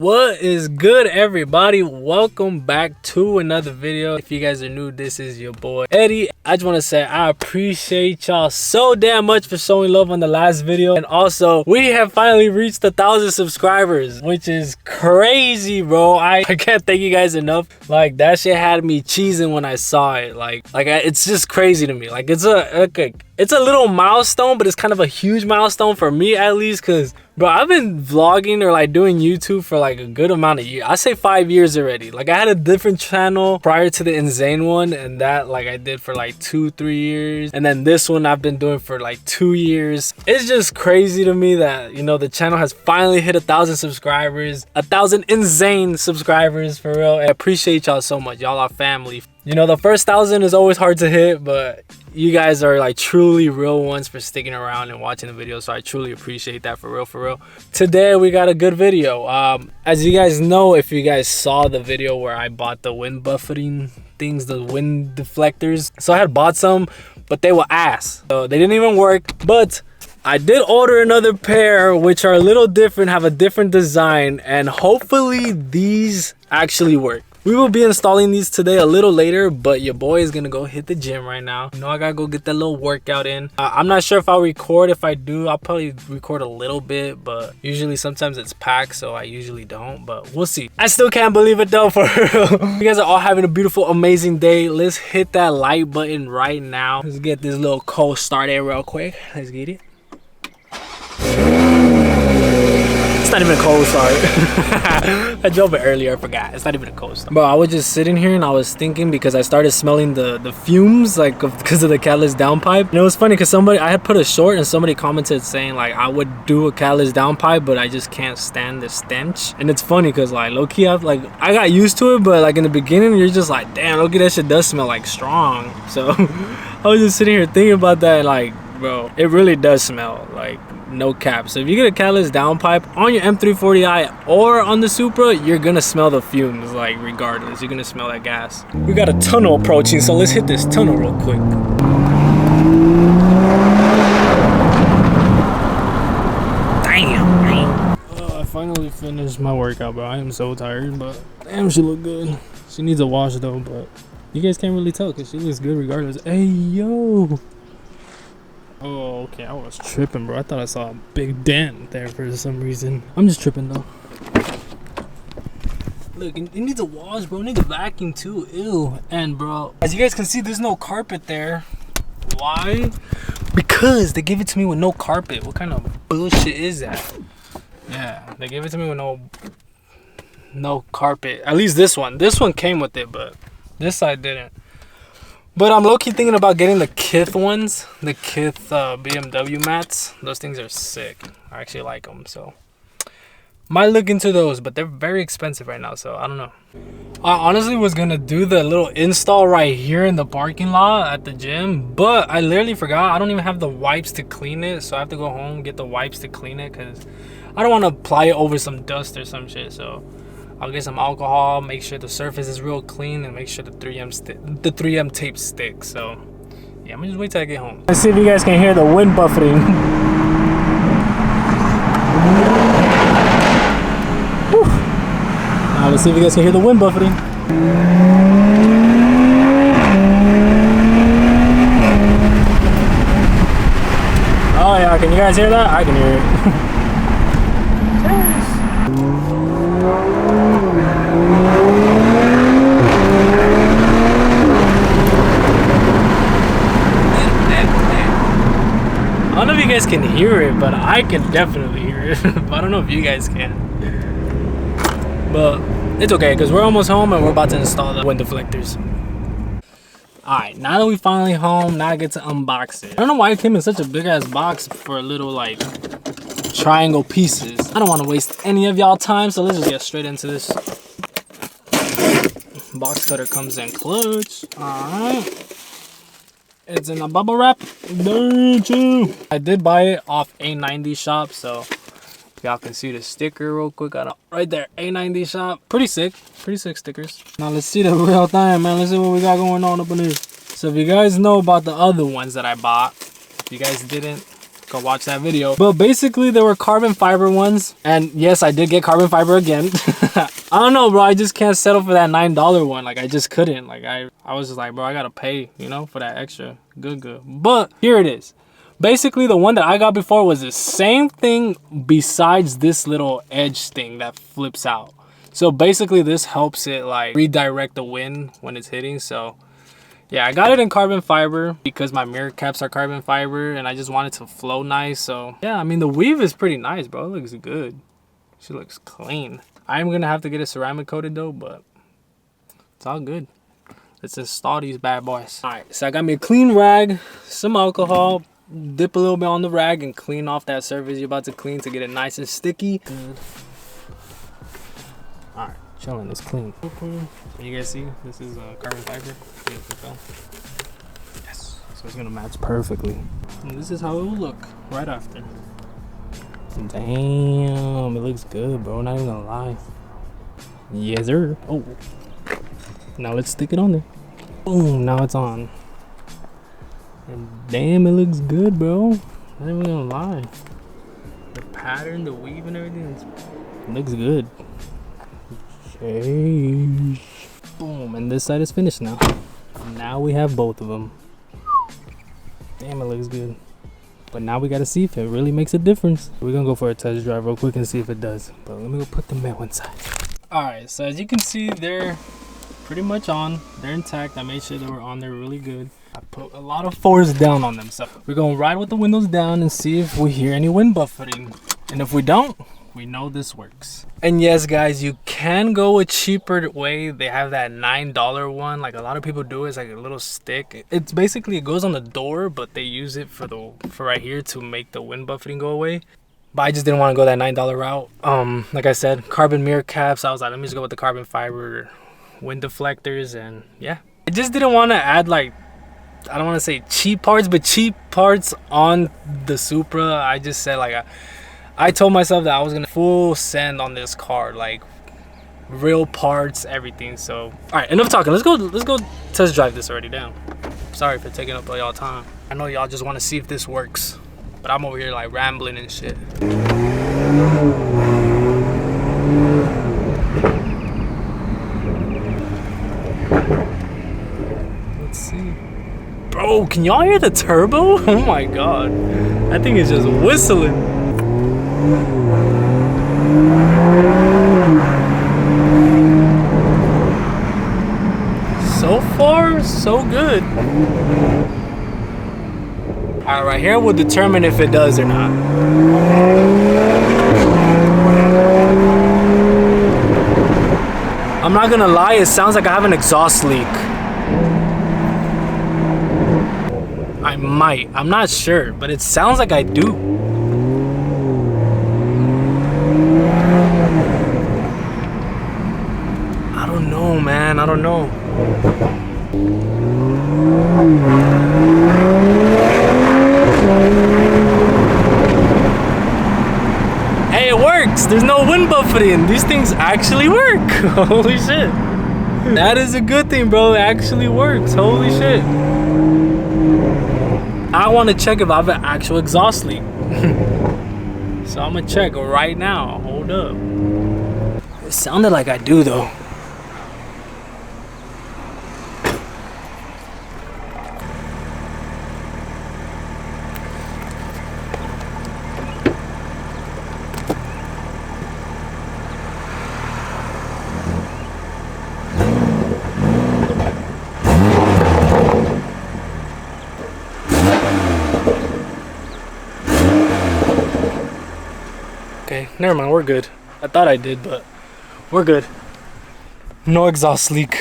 What is good, everybody? Welcome back to another video. If you guys are new, this is your boy Eddie. I just want to say I appreciate y'all so damn much for showing love on the last video, and also we have finally reached 1,000 subscribers, which is crazy, bro. I can't thank you guys enough. Like, that shit had me cheesing when I saw it. It's just crazy to me. Like, it's a little milestone, but it's kind of a huge milestone for me, at least, because bro, I've been vlogging or like doing YouTube for like a good amount of years. I say 5 years already. Like, I had a different channel prior to the Inzane one, and that like I did for like 2-3 years, and then this one I've been doing for like 2 years. It's just crazy to me that, you know, the channel has finally hit 1,000 subscribers, 1,000 Inzane subscribers, for real. I appreciate y'all so much. Y'all are family. You know, the first 1,000 is always hard to hit, but you guys are like truly real ones for sticking around and watching the video, so I truly appreciate that, for real. Today we got a good video. As you guys know, if you guys saw the video where I bought the wind buffeting things, the wind deflectors, so I had bought some, but they were ass, so they didn't even work. But I did order another pair, which are a little different, have a different design, and hopefully these actually work. We will be installing these today a little later, but your boy is gonna go hit the gym right now. You know, I gotta go get that little workout in. I'm not sure if I'll record. If I do, I'll probably record a little bit, but usually sometimes it's packed, so I usually don't, but we'll see. I still can't believe it though, for real. You guys are all having a beautiful, amazing day. Let's hit that like button right now. Let's get this little cold started real quick. Let's get it. It's not even a cold start. I drove it earlier, I forgot. It's not even a cold start. Bro, I was just sitting here and I was thinking, because I started smelling the fumes, like, because of the catalyst downpipe. And it was funny because I had put a short and somebody commented saying like I would do a catalyst downpipe, but I just can't stand the stench. And it's funny because like low-key I got used to it, but like in the beginning you're just like, damn, low-key that shit does smell like strong. So I was just sitting here thinking about that, like, bro, it really does smell, like, no cap. So if you get a catalyst downpipe on your M340i or on the Supra, you're gonna smell the fumes, like, regardless. You're gonna smell that gas. We got a tunnel approaching, so let's hit this tunnel real quick. Damn. I finally finished my workout, bro. I am so tired, but damn, she look good. She needs a wash though, but you guys can't really tell because she looks good regardless. Hey, yo. Oh, okay, I was tripping, bro. I thought I saw a big dent there for some reason. I'm just tripping, though. Look, it needs a wash, bro. It needs a vacuum, too. Ew. And, bro, as you guys can see, there's no carpet there. Why? Because they gave it to me with no carpet. What kind of bullshit is that? Yeah, they gave it to me with no carpet. At least this one. This one came with it, but this side didn't. But I'm low-key thinking about getting the Kith ones, the Kith BMW mats. Those things are sick. I actually like them, so might look into those, but they're very expensive right now, so I don't know. I honestly was gonna do the little install right here in the parking lot at the gym, but I literally forgot. I don't even have the wipes to clean it, so I have to go home and get the wipes to clean it because I don't want to apply it over some dust or some shit. So I'll get some alcohol, make sure the surface is real clean, and make sure the 3M tape sticks. So yeah, I'm gonna just wait till I get home. Let's see if you guys can hear the wind buffeting. Let's see if you guys can hear the wind buffeting. Oh yeah, can you guys hear that? I can hear it. I don't know if you guys can hear it, but I can definitely hear it. I don't know if you guys can. But it's okay, because we're almost home and we're about to install the wind deflectors. Alright, now that we finally home, now I get to unbox it. I don't know why it came in such a big ass box for a little like triangle pieces. I don't want to waste any of y'all time, so let's just get straight into this. Box cutter comes in clutch. Alright. It's in a bubble wrap. I did buy it off A90 shop, so y'all can see the sticker real quick. Right there, A90 shop. Pretty sick stickers. Now let's see the real thing, man. Let's see what we got going on up in here. So if you guys know about the other ones that I bought, if you guys didn't, go watch that video. But basically there were carbon fiber ones, and yes, I did get carbon fiber again. I don't know, bro, I just can't settle for that $9 one. Like, I just couldn't. Like, I was just like, bro, I gotta pay, you know, for that extra. Good. But here it is. Basically the one that I got before was the same thing besides this little edge thing that flips out. So basically this helps it like redirect the wind when it's hitting. So yeah, I got it in carbon fiber because my mirror caps are carbon fiber and I just want it to flow nice. So yeah, I mean, the weave is pretty nice, bro. It looks good. She looks clean. I'm gonna have to get it ceramic coated though, but it's all good. Let's install these bad boys. All right, so I got me a clean rag, some alcohol, dip a little bit on the rag and clean off that surface you're about to clean to get it nice and sticky. Good. All right, chilling, it's clean. Can you guys see? This is carbon fiber. Yes, so it's gonna match perfectly. And this is how it will look right after. Damn, it looks good, bro. Not even gonna lie. Yes, sir. Oh, now let's stick it on there. Boom, now it's on. And damn, it looks good, bro. Not even gonna lie. The pattern, the weave and everything, it looks good. Jeez. Boom, and this side is finished now. Now we have both of them. Damn, it looks good. But now we gotta see if it really makes a difference. We're gonna go for a test drive real quick and see if it does. But let me go put the metal inside. Alright, so as you can see, they're pretty much on. They're intact. I made sure they were on there really good. I put a lot of force down on them. So we're gonna ride with the windows down and see if we hear any wind buffeting. And if we don't, we know this works. And yes, guys, you can go a cheaper way. They have that $9 one. Like a lot of people do. It's like a little stick. It's basically, it goes on the door, but they use it for right here to make the wind buffeting go away. But I just didn't want to go that $9 route. Like I said, carbon mirror caps. I was like, let me just go with the carbon fiber wind deflectors. And yeah, I just didn't want to add, like, I don't want to say cheap parts, but cheap parts on the Supra. I just said, like, I told myself that I was gonna full send on this car, like real parts, everything. So all right, enough talking. Let's go test drive this already. Down. Sorry for taking up all y'all time. I know y'all just want to see if this works, but I'm over here like rambling and shit. Let's see. Bro, can y'all hear the turbo? Oh my god, that thing is just whistling. So far, so good. Alright, right here will determine if it does or not. I'm not gonna lie, it sounds like I have an exhaust leak. I might, I'm not sure, but it sounds like I do. I don't know, man. I don't know. Hey, it works. There's no wind buffeting. These things actually work. Holy shit. That is a good thing, bro. It actually works. Holy shit. I want to check if I have an actual exhaust leak. So I'm gonna check right now. Hold up. It sounded like I do though. Okay, never mind, we're good. I thought I did, but we're good. No exhaust leak.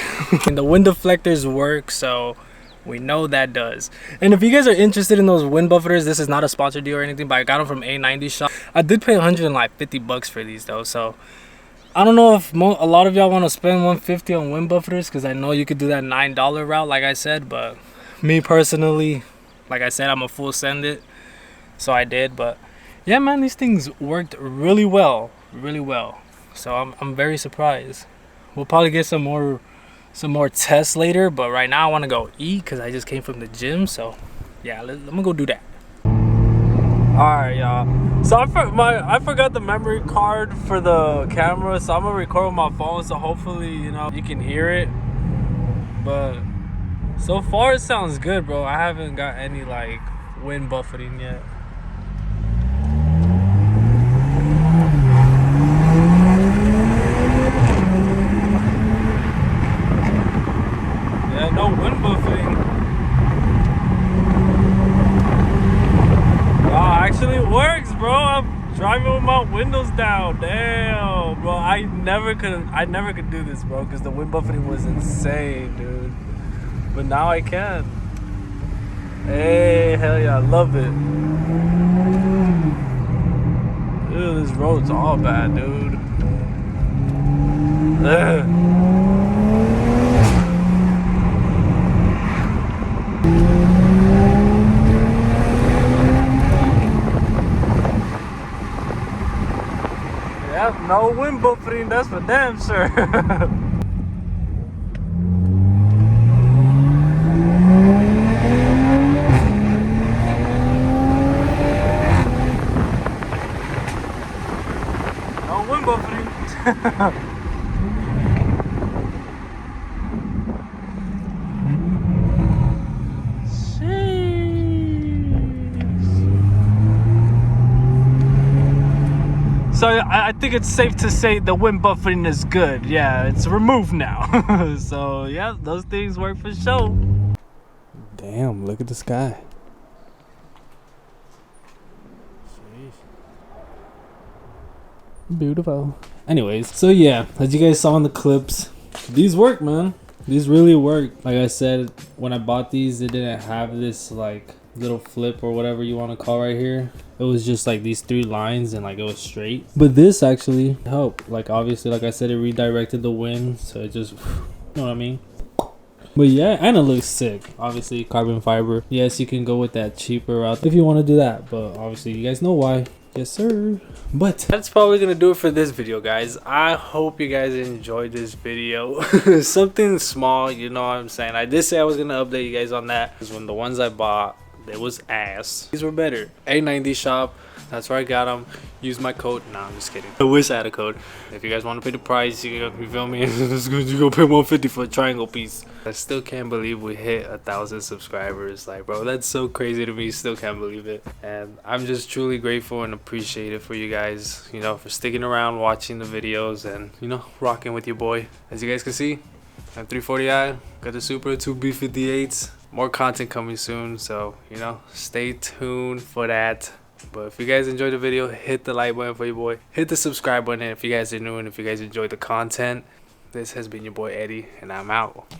And the wind deflectors work, so we know that does. And if you guys are interested in those wind buffeters, this is not a sponsored deal or anything, but I got them from A91 shop. I did pay 150 bucks for these though, so I don't know if a lot of y'all want to spend 150 on wind buffeters, because I know you could do that $9 route like I said, but me personally, like I said, I'm a full send it, so I did. But yeah, man, these things worked really well. So I'm very surprised. We'll probably get some more tests later, but right now I want to go eat because I just came from the gym. So yeah, I'm gonna go do that. Alright, y'all. So I forgot the memory card for the camera, so I'm gonna record with my phone, so hopefully, you know, you can hear it. But so far it sounds good, bro. I haven't got any like wind buffeting yet. Yeah, no wind buffeting. Wow, actually works, bro. I'm driving with my windows down. Damn, bro. I never could do this, bro, because the wind buffeting was insane, dude. But now I can. Hey, hell yeah, I love it. Ew, this road's all bad, dude. Ugh. Yep, no wind buffeting, that's for damn sure. No wind buffeting. So I think it's safe to say the wind buffeting is good. Yeah, it's removed now. So yeah, those things work for sure. Damn, look at the sky. Beautiful. Anyways, so yeah, as you guys saw in the clips, these work, man. These really work. Like I said, when I bought these, it didn't have this like little flip or whatever you want to call right here. It was just like these 3 lines and like it was straight. But this actually helped. Like obviously, like I said, it redirected the wind, so it just, you know what I mean? But yeah, and it looks sick. Obviously carbon fiber. Yes, you can go with that cheaper route if you want to do that, but obviously you guys know why. Yes sir. But that's probably gonna do it for this video, guys. I hope you guys enjoyed this video. Something small, you know what I'm saying. I did say I was gonna update you guys on that, because when the ones I bought, it was ass. These were better. A90 shop, that's where I got them. Use my code. Nah, I'm just kidding. I wish I had a code. If you guys want to pay the price, you feel me? You go pay 150 for a triangle piece. I still can't believe we hit 1,000 subscribers. Like, bro, that's so crazy to me. Still can't believe it. And I'm just truly grateful and appreciative for you guys, you know, for sticking around, watching the videos, and, you know, rocking with your boy. As you guys can see, I'm 340i, got the Supra, 2 B58s. More content coming soon, so, you know, stay tuned for that. But if you guys enjoyed the video, hit the like button for your boy, hit the subscribe button if you guys are new, and if you guys enjoyed the content. This has been your boy Eddie, and I'm out.